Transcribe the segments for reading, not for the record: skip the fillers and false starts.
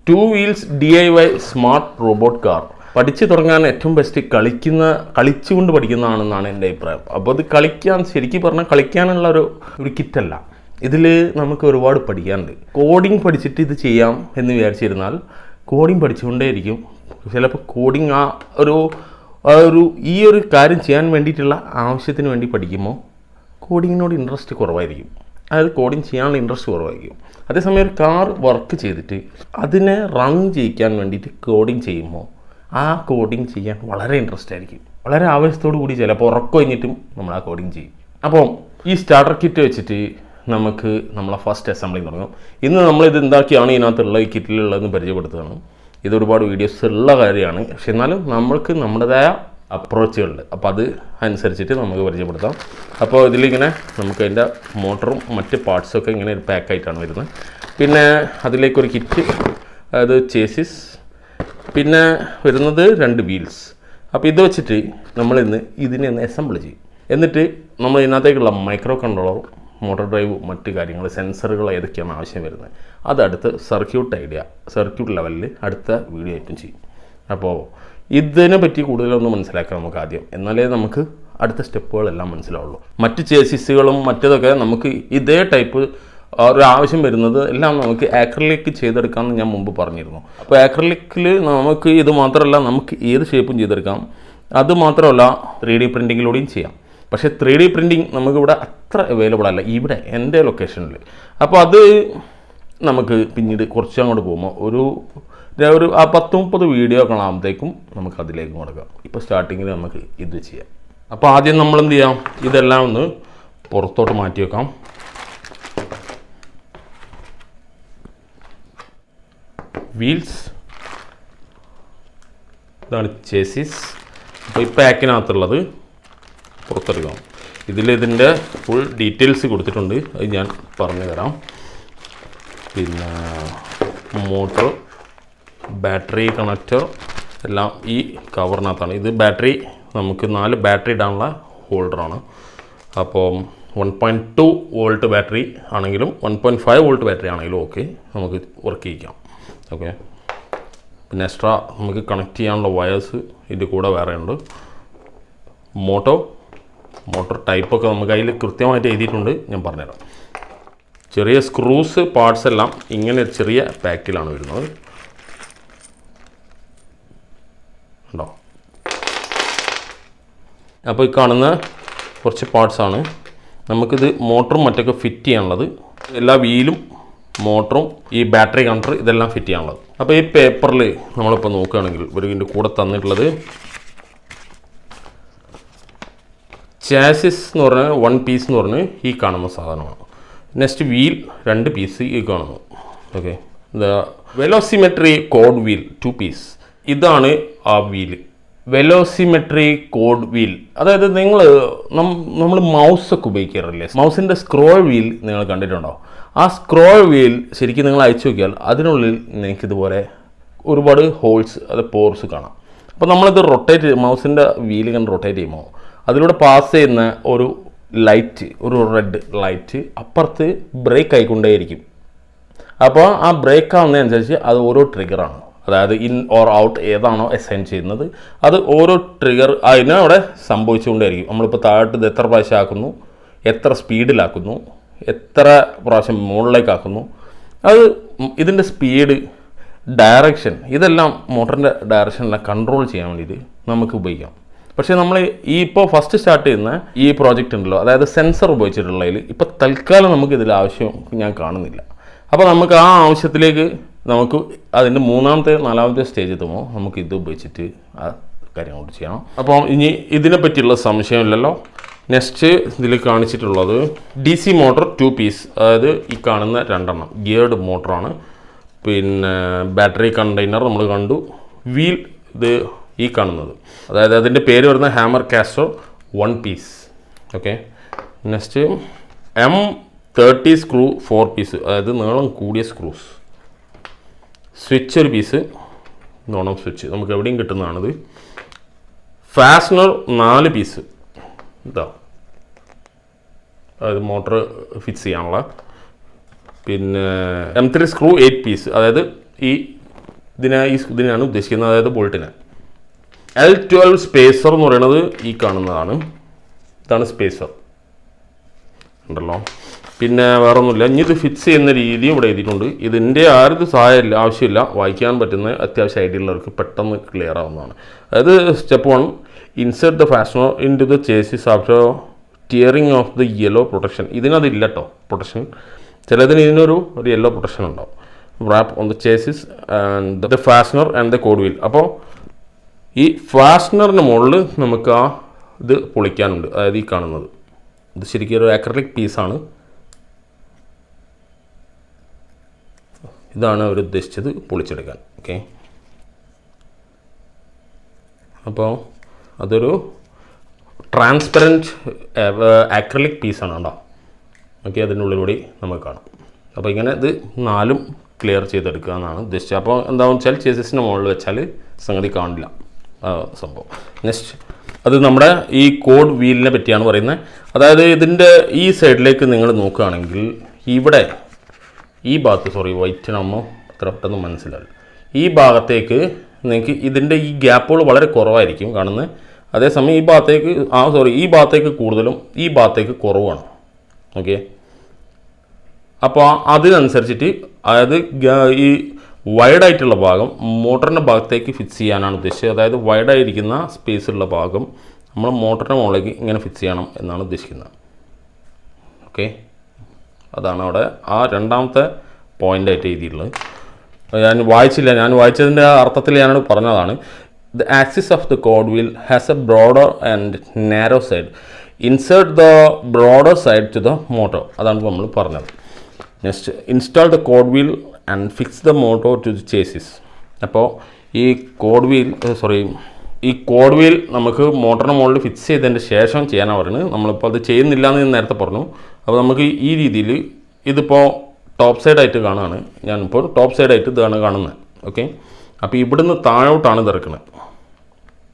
2 wheels DIY smart robot car. പഠിച്ചു തുടങ്ങാൻ ഏറ്റവും ബെസ്റ്റ് കളിച്ചുകൊണ്ട് പഠിക്കുന്നതാണെന്നാണ് എൻ്റെ അഭിപ്രായം. അപ്പോൾ അത് ശരിക്കും പറഞ്ഞാൽ കളിക്കാനുള്ള ഒരു കിറ്റല്ല. ഇതിൽ നമുക്ക് ഒരുപാട് പഠിക്കാനുണ്ട്. കോഡിങ് പഠിച്ചിട്ട് ഇത് ചെയ്യാം എന്ന് വിചാരിച്ചിരുന്നാൽ കോഡിങ് പഠിച്ചുകൊണ്ടേയിരിക്കും. ചിലപ്പോൾ കോഡിങ് ഈ ഒരു കാര്യം ചെയ്യാൻ വേണ്ടിയിട്ടുള്ള ആവശ്യത്തിന് വേണ്ടി പഠിക്കുമ്പോൾ കോഡിങ്ങിനോട് ഇൻട്രസ്റ്റ് കുറവായിരിക്കും. അതായത് കോഡിങ് ചെയ്യാനുള്ള ഇൻട്രസ്റ്റ് കുറവായിരിക്കും. അതേസമയം ഒരു കാർ വർക്ക് ചെയ്തിട്ട് അതിനെ റൺ ചെയ്യിക്കാൻ വേണ്ടിയിട്ട് കോഡിങ് ചെയ്യുമ്പോൾ ആ കോഡിങ് ചെയ്യാൻ വളരെ ഇൻട്രസ്റ്റ് ആയിരിക്കും. വളരെ ആവേശത്തോടു കൂടി ചിലപ്പോൾ ഉറക്കം കഴിഞ്ഞിട്ടും നമ്മൾ ആ കോഡിങ് ചെയ്യും. അപ്പോൾ ഈ സ്റ്റാർട്ടർ കിറ്റ് വെച്ചിട്ട് നമുക്ക് നമ്മളെ ഫസ്റ്റ് അസംബ്ലിങ് തുടങ്ങും. ഇന്ന് നമ്മളിത് എന്താക്കിയാണ് ഇതിനകത്തുള്ള ഈ കിറ്റിലുള്ളതെന്ന് പരിചയപ്പെടുത്തുകയാണ്. ഇത് ഒരുപാട് വീഡിയോസ് ഉള്ള കാര്യമാണ്. പക്ഷെ എന്നാലും നമ്മൾക്ക് നമ്മുടേതായ അപ്രോച്ചുകളുണ്ട്. അപ്പോൾ അത് അനുസരിച്ചിട്ട് നമുക്ക് പരിചയപ്പെടുത്താം. അപ്പോൾ ഇതിലിങ്ങനെ നമുക്ക് അതിൻ്റെ മോട്ടറും മറ്റ് പാർട്സൊക്കെ ഇങ്ങനെ ഒരു പാക്കായിട്ടാണ് വരുന്നത്. പിന്നെ അതിലേക്കൊരു കിറ്റ്, അതായത് ചേസിസ്, പിന്നെ വരുന്നത് 2 വീൽസ്. അപ്പോൾ ഇത് വെച്ചിട്ട് ഇതിനെ ഒന്ന് അസംബിൾ ചെയ്യും. എന്നിട്ട് നമ്മൾ ഇതിനകത്തേക്കുള്ള മൈക്രോ കൺട്രോളറും മോട്ടോർ ഡ്രൈവ് മറ്റ് കാര്യങ്ങൾ സെൻസറുകൾ ഏതൊക്കെയാണ് ആവശ്യം വരുന്നത് അത് അടുത്ത് സർക്യൂട്ട് ലെവലിൽ അടുത്ത വീഡിയോ ആയിട്ടും ചെയ്യും. അപ്പോൾ ഇതിനെ പറ്റി കൂടുതലൊന്ന് മനസ്സിലാക്കാം നമുക്ക് ആദ്യം. എന്നാലേ നമുക്ക് അടുത്ത സ്റ്റെപ്പുകളെല്ലാം മനസ്സിലാവുള്ളൂ. മറ്റ് ചേസിസുകളും മറ്റതൊക്കെ നമുക്ക് ഇതേ ടൈപ്പ് ഒരു ആവശ്യം വരുന്നത് എല്ലാം നമുക്ക് ആക്രിലിക് ചെയ്തെടുക്കാമെന്ന് ഞാൻ മുമ്പ് പറഞ്ഞിരുന്നു. അപ്പോൾ ആക്രിലിക്കിൽ നമുക്ക് ഇത് മാത്രമല്ല, നമുക്ക് ഏത് ഷേപ്പും ചെയ്തെടുക്കാം. അത് മാത്രമല്ല 3D പ്രിൻറ്റിങ്ങിലൂടെയും ചെയ്യാം. പക്ഷേ 3D പ്രിൻറ്റിങ് നമുക്കിവിടെ അത്ര അവൈലബിൾ അല്ല ഇവിടെ എൻ്റെ ലൊക്കേഷനിൽ. അപ്പോൾ അത് നമുക്ക് പിന്നീട് കുറച്ച് അങ്ങോട്ട് പോകുമ്പോൾ ഒരു 10-30 വീഡിയോ കാണാകുമ്പോഴത്തേക്കും നമുക്ക് അതിലേക്ക് കൊടുക്കാം. ഇപ്പോൾ സ്റ്റാർട്ടിങ്ങിൽ നമുക്ക് ഇത് ചെയ്യാം. അപ്പോൾ ആദ്യം നമ്മൾ എന്ത് ചെയ്യാം, ഇതെല്ലാം ഒന്ന് പുറത്തോട്ട് മാറ്റി വെക്കാം. വീൽസ്, ഇതാണ് ചേസിസ്. അപ്പോൾ ഈ പാക്കിനകത്തുള്ളത് പുറത്തെടുക്കാം. ഇതിൻ്റെ ഫുൾ ഡീറ്റെയിൽസ് കൊടുത്തിട്ടുണ്ട്, അത് ഞാൻ പറഞ്ഞു തരാം. പിന്നെ മോട്ടർ, ബാറ്ററി കണക്റ്റർ എല്ലാം ഈ കവറിനകത്താണ്. ഇത് ബാറ്ററി, നമുക്ക് 4 ബാറ്ററി ഇടാനുള്ള ഹോൾഡറാണ്. അപ്പോൾ 1.2 വോൾട്ട് ബാറ്ററി ആണെങ്കിലും 1.5 വോൾട്ട് ബാറ്ററി ആണെങ്കിലും ഓക്കെ, നമുക്ക് വർക്ക് ചെയ്യിക്കാം. ഓക്കെ. പിന്നെ എക്സ്ട്രാ നമുക്ക് കണക്ട് ചെയ്യാനുള്ള വയേഴ്സ് ഇതിൻ്റെ കൂടെ വേറെ ഉണ്ട്. മോട്ടോർ ടൈപ്പൊക്കെ നമുക്ക് അതിൽ കൃത്യമായിട്ട് എഴുതിയിട്ടുണ്ട്, ഞാൻ പറഞ്ഞുതരാം. ചെറിയ സ്ക്രൂസ് പാർട്സ് എല്ലാം ഇങ്ങനെ ചെറിയ പാക്കിലാണ് വരുന്നത്. ഉണ്ടോ? അപ്പോൾ ഈ കാണുന്ന കുറച്ച് പാർട്സാണ് നമുക്കിത് മോട്ടറും മറ്റൊക്കെ ഫിറ്റ് ചെയ്യാനുള്ളത്. എല്ലാ വീലും മോട്ടറും ഈ ബാറ്ററി കണക്ടർ ഇതെല്ലാം ഫിറ്റ് ചെയ്യാനുള്ളത്. അപ്പോൾ ഈ പേപ്പറിൽ നമ്മളിപ്പോൾ നോക്കുകയാണെങ്കിൽ ഇതിൻ്റെ കൂടെ തന്നിട്ടുള്ളത് ചാസിസ് എന്ന് പറഞ്ഞാൽ 1 പീസ് എന്ന് പറഞ്ഞ് ഈ കാണുന്ന സാധനമാണ്. നെക്സ്റ്റ് വീൽ 2 പീസ് ഈ കാണുന്നു. Okay. Velocimetry code wheel 2 piece. ഇതാണ് ആ വീല്, വെലോസിമെട്രി കോഡ് വീൽ. അതായത് നമ്മൾ മൗസൊക്കെ ഉപയോഗിക്കാറില്ലേ, മൗസിൻ്റെ സ്ക്രോൾ വീൽ നിങ്ങൾ കണ്ടിട്ടുണ്ടോ? ആ സ്ക്രോൾ വീൽ ശരിക്കും നിങ്ങൾ അയച്ചു നോക്കിയാൽ അതിനുള്ളിൽ നിങ്ങൾക്കിതുപോലെ ഒരുപാട് ഹോൾസ്, പോർസ് കാണാം. അപ്പോൾ നമ്മളിത് മൗസിൻ്റെ വീല് കണ്ട് റൊട്ടേറ്റ് ചെയ്യുമ്പോൾ അതിലൂടെ പാസ് ചെയ്യുന്ന ഒരു ലൈറ്റ്, ഒരു റെഡ് ലൈറ്റ് അപ്പുറത്ത് ബ്രേക്ക് ആയിക്കൊണ്ടേയിരിക്കും. അപ്പോൾ ആ ബ്രേക്ക് ആവുന്നതനുസരിച്ച് അത് ഓരോ ട്രിഗറാണ്. അതായത് ഇൻ ഓർ ഔട്ട് ഏതാണോ അസൈൻ ചെയ്യുന്നത് അത് ഓരോ ട്രിഗർ അതിനവിടെ സംഭവിച്ചുകൊണ്ടേയിരിക്കും. നമ്മളിപ്പോൾ താഴോട്ട് ഇത് എത്ര പ്രാവശ്യം ആക്കുന്നു, എത്ര സ്പീഡിലാക്കുന്നു, എത്ര പ്രാവശ്യം മുകളിലേക്കാക്കുന്നു, അത് ഇതിൻ്റെ സ്പീഡ്, ഡയറക്ഷൻ, ഇതെല്ലാം മോട്ടറിൻ്റെ ഡയറക്ഷനെല്ലാം കൺട്രോൾ ചെയ്യാൻ വേണ്ടിയിട്ട് നമുക്ക് ഉപയോഗിക്കാം. പക്ഷേ നമ്മൾ ഇപ്പോൾ ഫസ്റ്റ് സ്റ്റാർട്ട് ചെയ്യുന്ന ഈ പ്രോജക്റ്റ് ഉണ്ടല്ലോ, അതായത് സെൻസർ ഉപയോഗിച്ചിട്ടുള്ളതിൽ ഇപ്പോൾ തൽക്കാലം നമുക്ക് ഇതിൽ ആവശ്യം ഞാൻ കാണുന്നില്ല. അപ്പോൾ നമുക്ക് ആ ആവശ്യത്തിലേക്ക് നമുക്ക് അതിൻ്റെ 3ാമത്തെ 4ാമത്തെ സ്റ്റേജ് എത്തുമ്പോൾ നമുക്ക് ഇത് ഉപയോഗിച്ചിട്ട് ആ കാര്യം കൊണ്ട് ചെയ്യണം. അപ്പോൾ ഇനി ഇതിനെ പറ്റിയുള്ള സംശയമില്ലല്ലോ. നെക്സ്റ്റ് ഇതിൽ കാണിച്ചിട്ടുള്ളത് DC മോട്ടർ 2 പീസ്, അതായത് ഈ കാണുന്ന 2 ഗിയർഡ് മോട്ടറാണ്. പിന്നെ ബാറ്ററി കണ്ടെയ്നർ നമ്മൾ കണ്ടു. വീൽ ഇത് ഈ കാണുന്നത്, അതായത് അതിൻ്റെ പേര് വരുന്ന hammer castor 1 piece. Okay. Next M30 screw 4 piece, അതായത് നീളം കൂടിയ സ്ക്രൂസ്. സ്വിച്ച് 1 പീസ്, നോണം സ്വിച്ച് നമുക്ക് എവിടെയും കിട്ടുന്നതാണിത്. ഫാസ്റ്റനർ 4 പീസ്, ഇതാ, അതായത് മോട്ടർ ഫിക്സ് ചെയ്യാനുള്ള. പിന്നെ M3 സ്ക്രൂ 8 പീസ്, അതായത് ഈ ഇതിനാണ് ഉദ്ദേശിക്കുന്നത്, അതായത് ബോൾട്ടിനെ. L12 സ്പേസർ എന്ന് പറയുന്നത് ഈ കാണുന്നതാണ്. ഇതാണ് സ്പേസർ ഉണ്ടല്ലോ. പിന്നെ വേറെ ഒന്നുമില്ല. ഇനി ഇത് ഫിക്സ് ചെയ്യുന്ന രീതിയും ഇവിടെ എഴുതിയിട്ടുണ്ട്. ഇതിൻ്റെ ആരും സഹായം ആവശ്യമില്ല, വായിക്കാൻ പറ്റുന്ന അത്യാവശ്യം ഐഡിയ ഉള്ളവർക്ക് പെട്ടെന്ന് ക്ലിയർ ആവുന്നതാണ്. അതായത് step 1, insert the fastener into the chassis after tearing of the yellow protection. ഇതിനതില്ല കേട്ടോ പ്രൊട്ടക്ഷൻ, ചിലതിന് ഇതിനൊരു യെല്ലോ പ്രൊട്ടക്ഷൻ ഉണ്ടാവും. Wrap on the chassis and the fastener and the code wheel. അപ്പോൾ ഈ ഫാസ്റ്റനറിന് മുകളിൽ നമുക്ക് ആ ഇത് പൊളിക്കാനുണ്ട്. അതായത് ഈ കാണുന്നത് ഇത് ശരിക്കും ഒരു അക്രിലിക് പീസാണ്. ഇതാണ് അവർ ഉദ്ദേശിച്ചത് പൊളിച്ചെടുക്കാൻ. ഓക്കെ, അപ്പോൾ അതൊരു ട്രാൻസ്പെറൻറ്റ് അക്രിലിക് പീസാണ് കേട്ടോ. ഓക്കെ, അതിനുള്ളിലൂടെ നമുക്ക് കാണാം. അപ്പോൾ ഇങ്ങനെ ഇത് 4ഉം ക്ലിയർ ചെയ്തെടുക്കുക എന്നാണ് ഉദ്ദേശിച്ചത്. അപ്പോൾ എന്താണെന്ന് വെച്ചാൽ ചേസിസിൻ്റെ മുകളിൽ വെച്ചാൽ സംഗതി കാണില്ല സംഭവം. നെക്സ്റ്റ്, അത് നമ്മുടെ ഈ കോഡ് വീലിനെ പറ്റിയാണ് പറയുന്നത്. അതായത് ഇതിൻ്റെ ഈ സൈഡിലേക്ക് നിങ്ങൾ നോക്കുകയാണെങ്കിൽ ഇവിടെ ഈ ഭാഗത്ത്, വൈറ്റിനാകുമ്പോൾ അത്ര പെട്ടെന്ന് മനസ്സിലാവില്ല, ഈ ഭാഗത്തേക്ക് നിങ്ങൾക്ക് ഇതിൻ്റെ ഈ ഗ്യാപ്പുകൾ വളരെ കുറവായിരിക്കും കാണുന്നത്. അതേസമയം ഈ ഭാഗത്തേക്ക് ഈ ഭാഗത്തേക്ക് കൂടുതലും ഈ ഭാഗത്തേക്ക് കുറവാണ്. ഓക്കെ, അപ്പോൾ അതിനനുസരിച്ചിട്ട് അതായത് ഈ വൈഡായിട്ടുള്ള ഭാഗം മോട്ടറിൻ്റെ ഭാഗത്തേക്ക് ഫിക്സ് ചെയ്യാനാണ് ഉദ്ദേശിച്ചത്. അതായത് വൈഡായിരിക്കുന്ന സ്പേസുള്ള ഭാഗം നമ്മൾ മോട്ടറിൻ്റെ മുകളിലേക്ക് ഇങ്ങനെ ഫിക്സ് ചെയ്യണം എന്നാണ് ഉദ്ദേശിക്കുന്നത്. ഓക്കെ, അതാണ് അവിടെ ആ രണ്ടാമത്തെ പോയിൻ്റായിട്ട് എഴുതിയിട്ടുള്ളത്. ഞാൻ വായിച്ചതിൻ്റെ അർത്ഥത്തിൽ ഞാനോട് പറഞ്ഞതാണ്. The axis of the code wheel has a broader and narrow side. Insert the broader side to the motor. അതാണ് നമ്മൾ പറഞ്ഞത്. Next, install the code wheel and fix the motor to the chassis. അപ്പോൾ ഈ code wheel നമുക്ക് മോട്ടറിന് മുകളിൽ fix ചെയ്തതിൻ്റെ ശേഷം ചെയ്യാനാണ് പറയുന്നത്. നമ്മളിപ്പോൾ അത് ചെയ്യുന്നില്ല എന്ന് ഞാൻ നേരത്തെ പറഞ്ഞു. അപ്പോൾ നമുക്ക് ഈ രീതിയിൽ ഇതിപ്പോൾ ടോപ്പ് സൈഡായിട്ട് കാണുകയാണ്. ഞാനിപ്പോൾ ടോപ്പ് സൈഡായിട്ട് ഇതാണ് കാണുന്നത്. ഓക്കെ, അപ്പോൾ ഇവിടുന്ന് താഴോട്ടാണ് ഇത് ഇറക്കുന്നത്.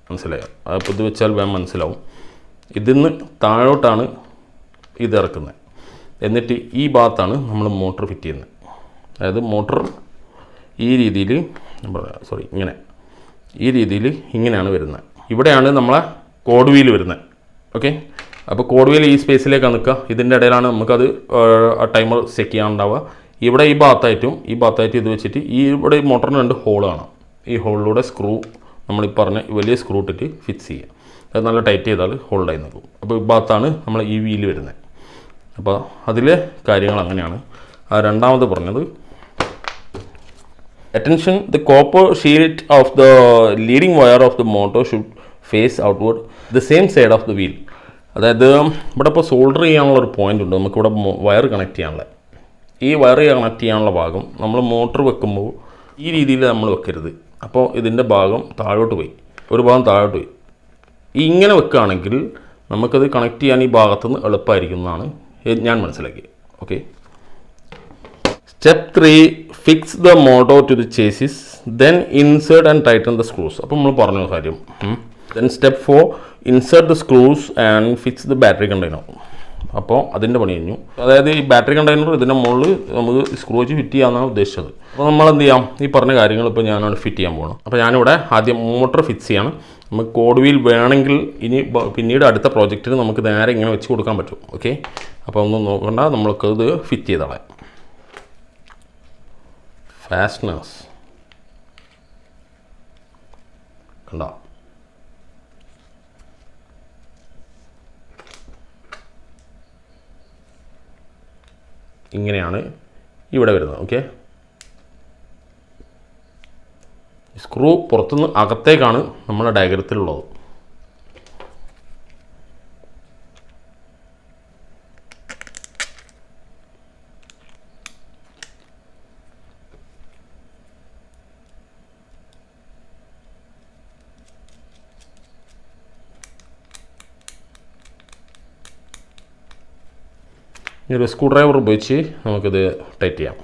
മനസ്സിലായോ? അപ്പോൾ ഇത് വെച്ചാൽ വേഗം മനസ്സിലാവും. ഇതിന്ന് താഴോട്ടാണ് ഇത് ഇറക്കുന്നത്. എന്നിട്ട് ഈ ഭാഗത്താണ് നമ്മൾ മോട്ടർ ഫിറ്റ് ചെയ്യുന്നത്. അതായത് മോട്ടർ ഈ രീതിയിൽ ഈ രീതിയിൽ ഇങ്ങനെയാണ് വരുന്നത്. ഇവിടെയാണ് നമ്മളെ കോഡ് വീൽ വരുന്നത്. ഓക്കെ, അപ്പോൾ കോഡ് വീൽ ഈ സ്പേസിലേക്കാണ് നിൽക്കുക. ഇതിൻ്റെ ഇടയിലാണ് നമുക്കത് ടൈമർ ചെക്ക് ചെയ്യാനുണ്ടാവുക. ഇവിടെ ഈ ഭാഗത്തായിട്ട് ഇത് വെച്ചിട്ട് ഇവിടെ മോട്ടറിന് 2 ഹോൾ കാണാം. ഈ ഹോളിലൂടെ സ്ക്രൂ നമ്മളീ പറഞ്ഞ വലിയ സ്ക്രൂ ഇട്ടിട്ട് ഫിക്സ് ചെയ്യുക. അത് നല്ല ടൈറ്റ് ചെയ്താൽ ഹോൾഡായി നിൽക്കും. അപ്പോൾ ഈ ഭാഗത്താണ് നമ്മൾ ഈ വീല് വരുന്നത്. അപ്പോൾ അതിലെ കാര്യങ്ങൾ അങ്ങനെയാണ്. രണ്ടാമത് പറഞ്ഞത്, attention, the copper sheet of the leading wire of the motor should face outward the same side of the wheel. അതായത് ഇവിടെ ഇപ്പോൾ സോൾഡർ ചെയ്യാനുള്ള ഒരു പോയിൻ്റ് ഉണ്ട്. നമുക്കിവിടെ വയർ കണക്ട് ചെയ്യാനുള്ള ഈ വയർ കണക്ട് ചെയ്യാനുള്ള ഭാഗം നമ്മൾ മോട്ടർ വെക്കുമ്പോൾ ഈ രീതിയിൽ നമ്മൾ വെക്കരുത്. അപ്പോൾ ഇതിൻ്റെ ഭാഗം താഴോട്ട് പോയി, ഒരു ഭാഗം താഴോട്ട് പോയി. ഇങ്ങനെ വെക്കുകയാണെങ്കിൽ നമുക്കത് കണക്ട് ചെയ്യാൻ ഈ ഭാഗത്തുനിന്ന് എളുപ്പമായിരിക്കും എന്നാണ് ഞാൻ മനസ്സിലാക്കിയത്. Okay, step 3, fix the motor to the chassis, then insert and tighten the screws. അപ്പോൾ നമ്മൾ പറഞ്ഞ കാര്യം. Then step 4, insert the screws and fix the battery container. അപ്പോൾ അതിൻ്റെ പണി കഴിഞ്ഞു. അതായത് ഈ ബാറ്ററി കണ്ടെയ്നർ ഇതിൻ്റെ മുകളിൽ നമുക്ക് സ്ക്രൂ വെച്ച് ഫിറ്റ് ചെയ്യാമെന്നാണ് ഉദ്ദേശിച്ചത്. അപ്പോൾ നമ്മൾ എന്ത് ചെയ്യാം, ഈ പറഞ്ഞ കാര്യങ്ങൾ ഇപ്പോൾ ഞാനവിടെ ഫിറ്റ് ചെയ്യാൻ പോകണം. അപ്പോൾ ഞാനിവിടെ ആദ്യം മോട്ടർ ഫിക്സ് ചെയ്യണം. നമുക്ക് കോഡ് വീൽ വേണമെങ്കിൽ ഇനി പിന്നീട് അടുത്ത പ്രോജക്റ്റിന് നമുക്ക് നേരെ ഇങ്ങനെ വെച്ച് കൊടുക്കാൻ പറ്റും. ഓക്കെ, അപ്പോൾ ഒന്നും നോക്കണ്ട, നമ്മൾക്കത് ഫിറ്റ് ചെയ്തോളാം. ഫാസ്റ്റനേഴ്സ് കണ്ടോ, ഇങ്ങനെയാണ് ഇവിടെ വരുന്നത്. ഓക്കെ, സ്ക്രൂ പുറത്തുനിന്ന് അകത്തേക്കാണ് നമ്മുടെ ഡയഗ്രത്തിലുള്ളത്. ഈ ഒരു സ്ക്രൂ ഡ്രൈവർ ഉപയോഗിച്ച് നമുക്കിത് ടൈറ്റ് ചെയ്യാം.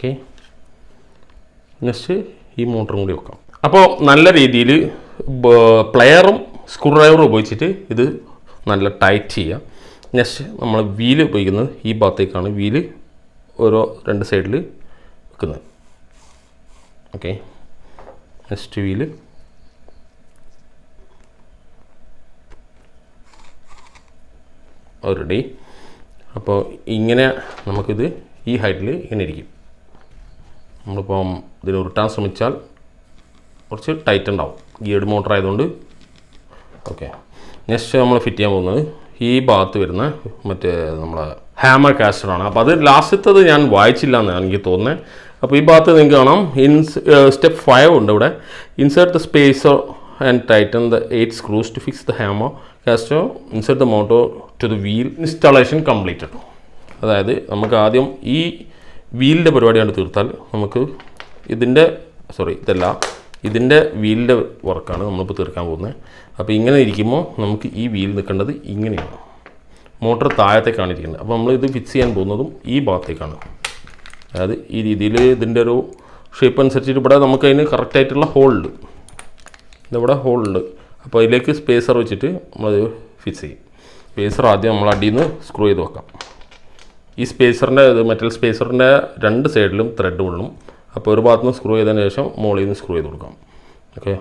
ഓക്കെ, നെക്സ്റ്റ് ഈ മോട്ടറും കൂടി വെക്കാം. അപ്പോൾ നല്ല രീതിയിൽ പ്ലെയറും സ്ക്രൂ ഡ്രൈവറും ഉപയോഗിച്ചിട്ട് ഇത് നല്ല ടൈറ്റ് ചെയ്യുക. നെക്സ്റ്റ് നമ്മൾ വീല് ഉപയോഗിക്കുന്നത് ഈ ഭാഗത്തേക്കാണ് വീല് ഓരോ 2 സൈഡിൽ വെക്കുന്നത്. Okay, next wheel already. അപ്പോൾ ഇങ്ങനെ നമുക്കിത് ഈ ഹൈറ്റിൽ ഇങ്ങനെ ഇരിക്കും. നമ്മളിപ്പം ഇതിന് ഉരുട്ടാൻ ശ്രമിച്ചാൽ കുറച്ച് ടൈറ്റ് ഉണ്ടാവും, ഗിയർഡ് മോട്ടർ ആയതുകൊണ്ട്. ഓക്കെ, നെക്സ്റ്റ് നമ്മൾ ഫിറ്റ് ചെയ്യാൻ പോകുന്നത് ഈ ഭാഗത്ത് വരുന്ന മറ്റേ നമ്മളെ ഹാമർ കാസ്റ്ററാണ്. അപ്പോൾ അത് ലാസ്റ്റത്തത് ഞാൻ വായിച്ചില്ല എന്നാണ് എനിക്ക് തോന്നുന്നത്. അപ്പോൾ ഈ ഭാഗത്ത് നിങ്ങൾക്ക് കാണാം സ്റ്റെപ്പ് 5 ഉണ്ട് ഇവിടെ. Insert the spacer and tighten the 8 screws to fix the hammer castor. Insert the motor to the wheel. Installation completed. അതായത് നമുക്ക് ആദ്യം ഈ വീലിൻ്റെ പരിപാടിയാണ് തീർത്താൽ നമുക്ക് ഇതിൻ്റെ വീലിൻ്റെ വർക്കാണ് നമ്മളിപ്പോൾ തീർക്കാൻ പോകുന്നത്. അപ്പോൾ ഇങ്ങനെ ഇരിക്കുമ്പോൾ നമുക്ക് ഈ വീൽ നിൽക്കേണ്ടത് ഇങ്ങനെയാണ്, മോട്ടർ താഴത്തേക്കാണ് ഇരിക്കുന്നത്. അപ്പോൾ നമ്മൾ ഇത് ഫിക്സ് ചെയ്യാൻ പോകുന്നതും ഈ ഭാഗത്തേക്കാണ്. അതായത് ഈ രീതിയിൽ ഇതിൻ്റെ ഒരു ഷേപ്പ് അനുസരിച്ചിട്ട് ഇവിടെ നമുക്ക് അതിന് കറക്റ്റായിട്ടുള്ള ഹോളുണ്ട്, ഇതിവിടെ ഹോളുണ്ട്. അപ്പോൾ അതിലേക്ക് സ്പേസർ വെച്ചിട്ട് നമ്മളത് ഫിക്സ് ചെയ്യും. സ്പേസർ ആദ്യം നമ്മൾ അടിയിൽ നിന്ന് സ്ക്രൂ ചെയ്ത് വെക്കാം. ഈ സ്പേസറിൻ്റെ മെറ്റൽ സ്പേസറിൻ്റെ 2 സൈഡിലും ത്രെഡ് വിടണം. അപ്പോൾ ഒരു ഭാഗത്ത് നിന്ന് സ്ക്രൂ ചെയ്തതിന് ശേഷം മുകളിൽ നിന്ന് സ്ക്രൂ ചെയ്ത് കൊടുക്കാം. ഓക്കെ,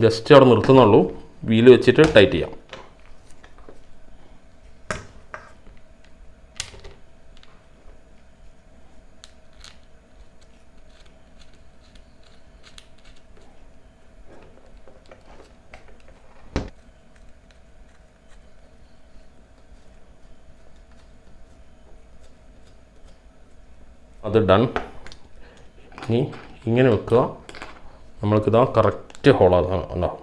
ജസ്റ്റ് അവിടെ നിർത്തുന്നുള്ളൂ, വീല് വെച്ചിട്ട് ടൈറ്റ് ചെയ്യാം. അത് ഡൺ. ഇനി ഇങ്ങനെ വെക്കുക. നമ്മൾക്കിതാ കറക്റ്റ് ഹോളാണ് ഉണ്ടാവും.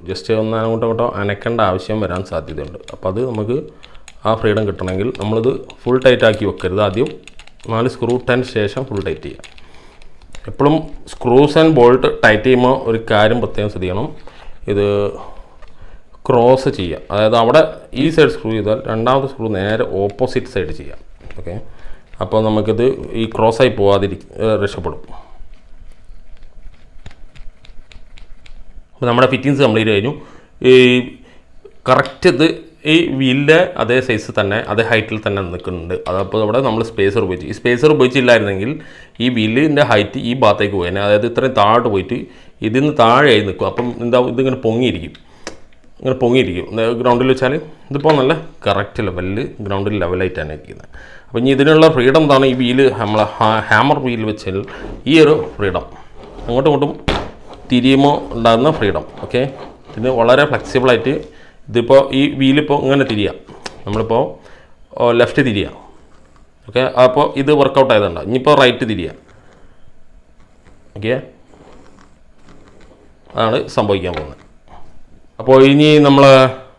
ജസ്റ്റ് ഒന്ന് അങ്ങോട്ടോ അനക്കേണ്ട ആവശ്യം വരാൻ സാധ്യതയുണ്ട്. അപ്പോൾ അത് നമുക്ക് ആ ഫ്രീഡം കിട്ടണമെങ്കിൽ നമ്മളിത് ഫുൾ ടൈറ്റ് ആക്കി വെക്കരുത്. ആദ്യം 4 സ്ക്രൂ ഇട്ടതിന് ശേഷം ഫുൾ ടൈറ്റ് ചെയ്യുക. എപ്പോഴും സ്ക്രൂസ് ആൻഡ് ബോൾട്ട് ടൈറ്റ് ചെയ്യുമ്പോൾ ഒരു കാര്യം പ്രത്യേകം ശ്രദ്ധിക്കണം, ഇത് ക്രോസ് ചെയ്യുക. അതായത് അവിടെ ഈ സൈഡ് സ്ക്രൂ ചെയ്താൽ രണ്ടാമത്തെ സ്ക്രൂ നേരെ ഓപ്പോസിറ്റ് സൈഡ് ചെയ്യാം. ഓക്കെ, അപ്പോൾ നമുക്കിത് ഈ ക്രോസായി രക്ഷപ്പെടും. അപ്പോൾ നമ്മുടെ ഫിറ്റിങ്സ് കംപ്ലീറ്റ് കഴിഞ്ഞു. ഈ കറക്റ്റ് ഇത് ഈ വീലിൻ്റെ അതേ സൈസ് തന്നെ അതേ ഹൈറ്റിൽ തന്നെ നിൽക്കുന്നുണ്ട്. അതപ്പോൾ അവിടെ നമ്മൾ സ്പേസർ ഉപയോഗിച്ചു. ഈ സ്പേസർ ഉപയോഗിച്ചില്ലായിരുന്നെങ്കിൽ ഈ വീലിൻ്റെ ഹൈറ്റ് ഈ ഭാഗത്തേക്ക് പോയേനെ. അതായത് ഇത്രയും താഴോട്ട് പോയിട്ട് ഇതിന്ന് താഴെയായി നിൽക്കും. അപ്പം ഇതിങ്ങനെ പൊങ്ങിയിരിക്കും. ഗ്രൗണ്ടിൽ വെച്ചാൽ ഇതിപ്പോൾ നല്ല കറക്റ്റ് ലെവലിൽ ഗ്രൗണ്ടിൽ ലെവലായിട്ടാണ് ഇരിക്കുന്നത്. അപ്പോൾ ഇനി ഇതിനുള്ള ഫ്രീഡം എന്താണ്? ഈ വീല് നമ്മളെ ഹാമർ വീൽ വെച്ചാൽ ഈ ഒരു ഫ്രീഡം അങ്ങോട്ടും ഇങ്ങോട്ടും തിരിയുമ്പോൾ ഉണ്ടാകുന്ന ഫ്രീഡം. ഓക്കെ, ഇത് വളരെ ഫ്ലെക്സിബിളായിട്ട് ഇതിപ്പോൾ ഈ വീലിപ്പോൾ ഇങ്ങനെ തിരിയാം, നമ്മളിപ്പോൾ ലെഫ്റ്റ് തിരിയാം. ഓക്കെ, അപ്പോൾ ഇത് വർക്കൗട്ട് ആയതുണ്ട്. ഇനിയിപ്പോൾ റൈറ്റ് തിരിയാം. ഓക്കെ, അതാണ് സംഭവിക്കാൻ പോകുന്നത്. അപ്പോൾ ഇനി നമ്മൾ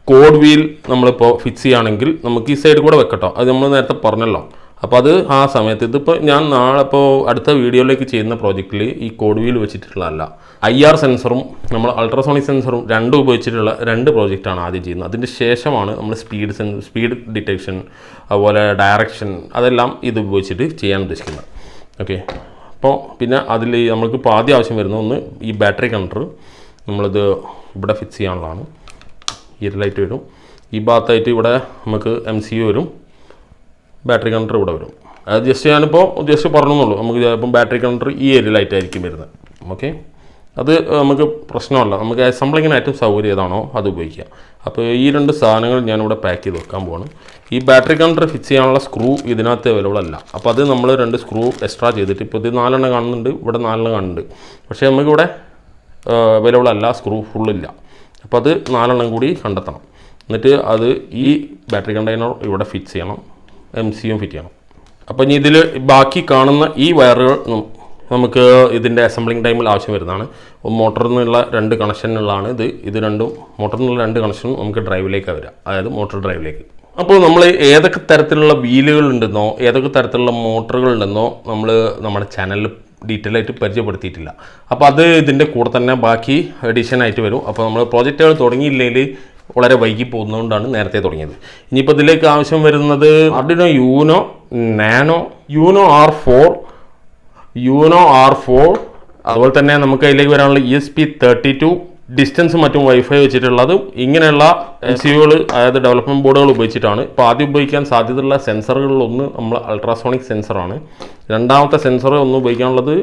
കോഡ് വീൽ നമ്മളിപ്പോൾ ഫിക്സ് ചെയ്യുകയാണെങ്കിൽ നമുക്ക് ഈ സൈഡ് കൂടെ വെക്കട്ടോ. അത് നമ്മൾ നേരത്തെ പറഞ്ഞല്ലോ. അപ്പോൾ അത് ആ സമയത്ത് ഇതിപ്പോൾ ഞാൻ നാളെ ഇപ്പോൾ അടുത്ത വീഡിയോയിലേക്ക് ചെയ്യുന്ന പ്രോജക്റ്റിൽ ഈ കോഡ് വീൽ വെച്ചിട്ടുള്ളതല്ല, IR സെൻസറും നമ്മൾ അൾട്രാസോണിക് സെൻസറും രണ്ടും ഉപയോഗിച്ചിട്ടുള്ള 2 പ്രോജക്റ്റാണ് ആദ്യം ചെയ്യുന്നത്. അതിൻ്റെ ശേഷമാണ് നമ്മൾ സ്പീഡ് ഡിറ്റക്ഷൻ അതുപോലെ ഡയറക്ഷൻ അതെല്ലാം ഇത് ഉപയോഗിച്ചിട്ട് ചെയ്യാൻ ഉദ്ദേശിക്കുന്നത്. ഓക്കെ, അപ്പോൾ പിന്നെ അതിൽ നമ്മൾക്കിപ്പോൾ ആദ്യം ആവശ്യം വരുന്ന ഒന്ന് ഈ ബാറ്ററി കണക്ടർ നമ്മളിത് ഇവിടെ ഫിക്സ് ചെയ്യാനുള്ളതാണ്. ഈ ലൈറ്റ് വരും, ഈ ഭാഗത്തായിട്ട് ഇവിടെ നമുക്ക് MCU വരും, ബാറ്ററി കണക്ടർ ഇവിടെ വരും. അത് ഞാനിപ്പോൾ പറഞ്ഞെന്നുള്ളൂ. നമുക്ക് ചിലപ്പം ബാറ്ററി കണക്ടർ ഈ ഏരിയയിലായിട്ട് ആയിരിക്കും വരുന്നത്. ഓക്കെ, അത് നമുക്ക് പ്രശ്നമല്ല. നമുക്ക് അസംബ്ലിങ്ങിനായിട്ടും സൗകര്യം ഏതാണോ അത് ഉപയോഗിക്കാം. അപ്പോൾ ഈ 2 സാധനങ്ങൾ ഞാനിവിടെ പാക്ക് ചെയ്ത് വെക്കാൻ പോവാണ്. ഈ ബാറ്ററി കണക്ടർ ഫിക്സ് ചെയ്യാനുള്ള സ്ക്രൂ ഇതിനകത്ത് അവൈലബിൾ അല്ല. അപ്പോൾ അത് നമ്മൾ 2 സ്ക്രൂ എക്സ്ട്രാ ചെയ്തിട്ട് ഇപ്പോൾ ഇത് 4 എണ്ണം കാണുന്നുണ്ട്, ഇവിടെ 4 എണ്ണം കാണുന്നുണ്ട്. പക്ഷേ നമുക്കിവിടെ അവൈലബിൾ അല്ല, സ്ക്രൂ ഫുള്ളില്ല. അപ്പോൾ അത് 4 എണ്ണം കൂടി കണ്ടെത്തണം. എന്നിട്ട് അത് ഈ ബാറ്ററി കണ്ടെയ്നർ ഇവിടെ ഫിറ്റ് ചെയ്യണം, MCU ഫിറ്റ് ചെയ്യണം. അപ്പോൾ ഇനി ഇതിൽ ബാക്കി കാണുന്ന ഈ വയറുകൾ നമുക്ക് ഇതിൻ്റെ അസംബ്ലിങ് ടൈമിൽ ആവശ്യം വരുന്നതാണ്. മോട്ടറിൽ നിന്നുള്ള 2 കണക്ഷനുകളാണ് ഇത് രണ്ടും. മോട്ടറിൽ നിന്നുള്ള 2 കണക്ഷനും നമുക്ക് ഡ്രൈവിലേക്കാണ് വരിക, അതായത് മോട്ടോർ ഡ്രൈവിലേക്ക്. അപ്പോൾ നമ്മൾ ഏതൊക്കെ തരത്തിലുള്ള വീലുകൾ ഉണ്ടെന്നോ ഏതൊക്കെ തരത്തിലുള്ള മോട്ടറുകൾ ഉണ്ടെന്നോ നമ്മൾ നമ്മുടെ ചാനലിൽ ഡീറ്റെയിൽ ആയിട്ട് പരിചയപ്പെടുത്തിയിട്ടില്ല. അപ്പോൾ അത് ഇതിൻ്റെ കൂടെ തന്നെ ബാക്കി എഡിഷൻ ആയിട്ട് വരും. അപ്പോൾ നമ്മൾ പ്രോജക്റ്റുകൾ തുടങ്ങിയില്ലെങ്കിൽ വളരെ വൈകി പോകുന്നതുകൊണ്ടാണ് നേരത്തെ തുടങ്ങിയത്. ഇനിയിപ്പോൾ ഇതിലേക്ക് ആവശ്യം വരുന്നത് ആർഡിനോ യൂനോ R4 അതുപോലെ തന്നെ നമുക്ക് അതിലേക്ക് വരാനുള്ള ESP32 ഡിസ്റ്റൻസ് മറ്റും വൈഫൈ വെച്ചിട്ടുള്ളത് ഇങ്ങനെയുള്ള MCUകൾ അതായത് ഡെവലപ്മെൻറ്റ് ബോർഡുകൾ ഉപയോഗിച്ചിട്ടാണ്. ഇപ്പോൾ ആദ്യം ഉപയോഗിക്കാൻ സാധ്യതയുള്ള സെൻസറുകളിലൊന്ന് നമ്മൾ അൾട്രാസോണിക് സെൻസറാണ്. രണ്ടാമത്തെ സെൻസർ ഒന്ന് ഉപയോഗിക്കാനുള്ളത്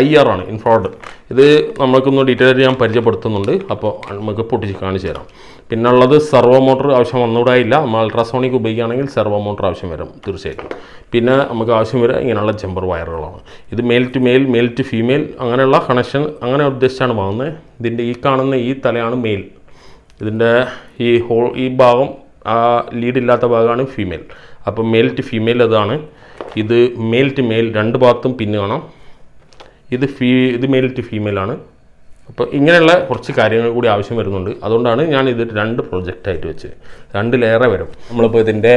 IR ആണ്, ഇൻഫ്രാറെഡ്. ഇത് നമ്മൾക്കൊന്ന് ഡീറ്റെയിൽ ആയിട്ട് ഞാൻ പരിചയപ്പെടുത്തുന്നുണ്ട്. അപ്പോൾ നമുക്ക് പൊട്ടിച്ച് കാണിച്ചു തരാം. പിന്നെ ഉള്ളത് സെർവോ മോട്ടർ ആവശ്യം വന്നുകൂടായില്ല. നമ്മൾ അൾട്രാസോണിക് ഉപയോഗിക്കുകയാണെങ്കിൽ സെർവോ മോട്ടർ ആവശ്യം വരും തീർച്ചയായിട്ടും. പിന്നെ നമുക്ക് ആവശ്യം വരിക ഇങ്ങനെയുള്ള ജമ്പർ വയറുകളാണ്. ഇത് മെയിൽ ടു ഫീമെയിൽ അങ്ങനെയുള്ള കണക്ഷൻ അങ്ങനെ ഉദ്ദേശിച്ചാണ് വാങ്ങുന്നത്. ഇതിൻ്റെ ഈ കാണുന്ന ഈ തലയാണ് മെയിൽ. ഇതിൻ്റെ ഈ ഭാഗം ലീഡില്ലാത്ത ഭാഗമാണ് ഫീമെയിൽ. അപ്പോൾ മെയിൽ ടു ഫീമെയിൽ അതാണ്. ഇത് മെയിൽ ടു മെയിൽ രണ്ട് ഭാഗത്തും പിന്ന് കാണാം. ഇത് മെയിൽ ടു ഫീമെയിൽ ആണ്. അപ്പോൾ ഇങ്ങനെയുള്ള കുറച്ച് കാര്യങ്ങൾ കൂടി ആവശ്യം വരുന്നുണ്ട്. അതുകൊണ്ടാണ് ഞാൻ ഇത് 2 പ്രൊജക്റ്റായിട്ട് വെച്ച് 2 ലെയറേ വരും. നമ്മളിപ്പോൾ ഇതിൻ്റെ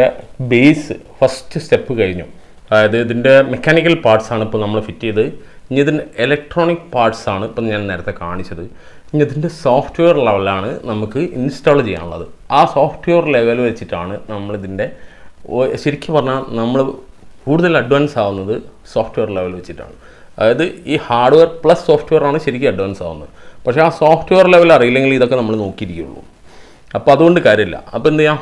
ബേസ് ഫസ്റ്റ് സ്റ്റെപ്പ് കഴിഞ്ഞു. അതായത് ഇതിൻ്റെ മെക്കാനിക്കൽ പാർട്സാണ് ഇപ്പോൾ നമ്മൾ ഫിറ്റ് ചെയ്ത്. ഇനി ഇതിൻ്റെ ഇലക്ട്രോണിക് പാർട്സാണ് ഇപ്പം ഞാൻ നേരത്തെ കാണിച്ചത്. ഇനി ഇതിൻ്റെ സോഫ്റ്റ്വെയർ ലെവലാണ് നമുക്ക് ഇൻസ്റ്റാൾ ചെയ്യാനുള്ളത്. ആ സോഫ്റ്റ്വെയർ ലെവൽ വെച്ചിട്ടാണ് നമ്മളിതിൻ്റെ ശരിക്കും പറഞ്ഞാൽ നമ്മൾ കൂടുതൽ അഡ്വാൻസ് ആവുന്നത് സോഫ്റ്റ്വെയർ ലെവൽ വെച്ചിട്ടാണ്. അതായത് ഈ ഹാർഡ്വെയർ പ്ലസ് സോഫ്റ്റ്വെയർ ആണ് ശരിക്കും അഡ്വാൻസ് ആവുന്നത്. പക്ഷേ ആ സോഫ്റ്റ്വെയർ ലെവൽ അറിയില്ലെങ്കിൽ ഇതൊക്കെ നമ്മൾ നോക്കിയിരിക്കുകയുള്ളൂ. അപ്പോൾ അതുകൊണ്ട് കാര്യമില്ല. അപ്പോൾ എന്ത് ചെയ്യാം,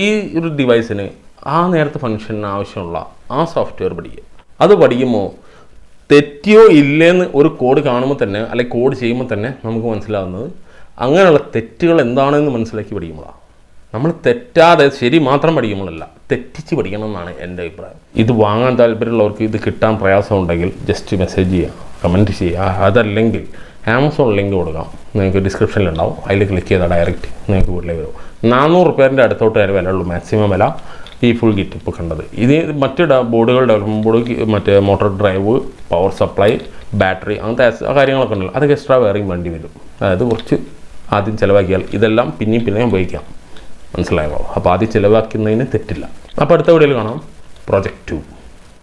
ഈ ഒരു ഡിവൈസിന് ആ നേരത്തെ ഫംഗ്ഷന് ആവശ്യമുള്ള ആ സോഫ്റ്റ്വെയർ പഠിക്കുക. അത് പഠിക്കുമ്പോൾ തെറ്റിയോ ഇല്ലേന്ന് ഒരു കോഡ് കാണുമ്പോൾ തന്നെ അല്ലെങ്കിൽ കോഡ് ചെയ്യുമ്പോൾ തന്നെ നമുക്ക് മനസ്സിലാവുന്നത് അങ്ങനെയുള്ള തെറ്റുകൾ എന്താണെന്ന് മനസ്സിലാക്കി പഠിക്കുമ്പോഴാണ്. നമ്മൾ തെറ്റാതെ ശരി മാത്രം പഠിക്കുമ്പോഴല്ല, തെറ്റിച്ച് പഠിക്കണം എന്നാണ് എൻ്റെ അഭിപ്രായം. ഇത് വാങ്ങാൻ താല്പര്യമുള്ളവർക്ക് ഇത് കിട്ടാൻ പ്രയാസമുണ്ടെങ്കിൽ ജസ്റ്റ് മെസ്സേജ് ചെയ്യുക, കമൻറ്റ് ചെയ്യുക. അതല്ലെങ്കിൽ ആമസോൺ ലിങ്ക് കൊടുക്കാം, നിങ്ങൾക്ക് ഡിസ്ക്രിപ്ഷനിലുണ്ടാവും. അതിൽ ക്ലിക്ക് ചെയ്താൽ ഡയറക്റ്റ് നിങ്ങൾക്ക് വീട്ടിലേക്ക് വരും. 400 രൂപേൻ്റെ അടുത്തോട്ട് വിലയുള്ളൂ മാക്സിമം വില ഈ ഫുൾ കിറ്റ് ഇപ്പോൾ കണ്ടത്. ഇത് മറ്റ് ബോർഡുകൾ ഡെവലപ്മെൻറ്റ് ബോർഡ്, മറ്റേ motor drive, power supply, battery അങ്ങനത്തെ കാര്യങ്ങളൊക്കെ ഉണ്ടല്ലോ, അതൊക്കെ എക്സ്ട്രാ വേറെയും വേണ്ടി വരും. അതായത് കുറച്ച് ആദ്യം ചിലവാക്കിയാൽ ഇതെല്ലാം പിന്നെയും ഉപയോഗിക്കാം. മനസ്സിലായോ? അപ്പോൾ ആദ്യം ചിലവാക്കുന്നതിന് തെറ്റില്ല. അപ്പോൾ അടുത്ത വീഡിയോയിൽ കാണാം. പ്രോജക്റ്റ് 2.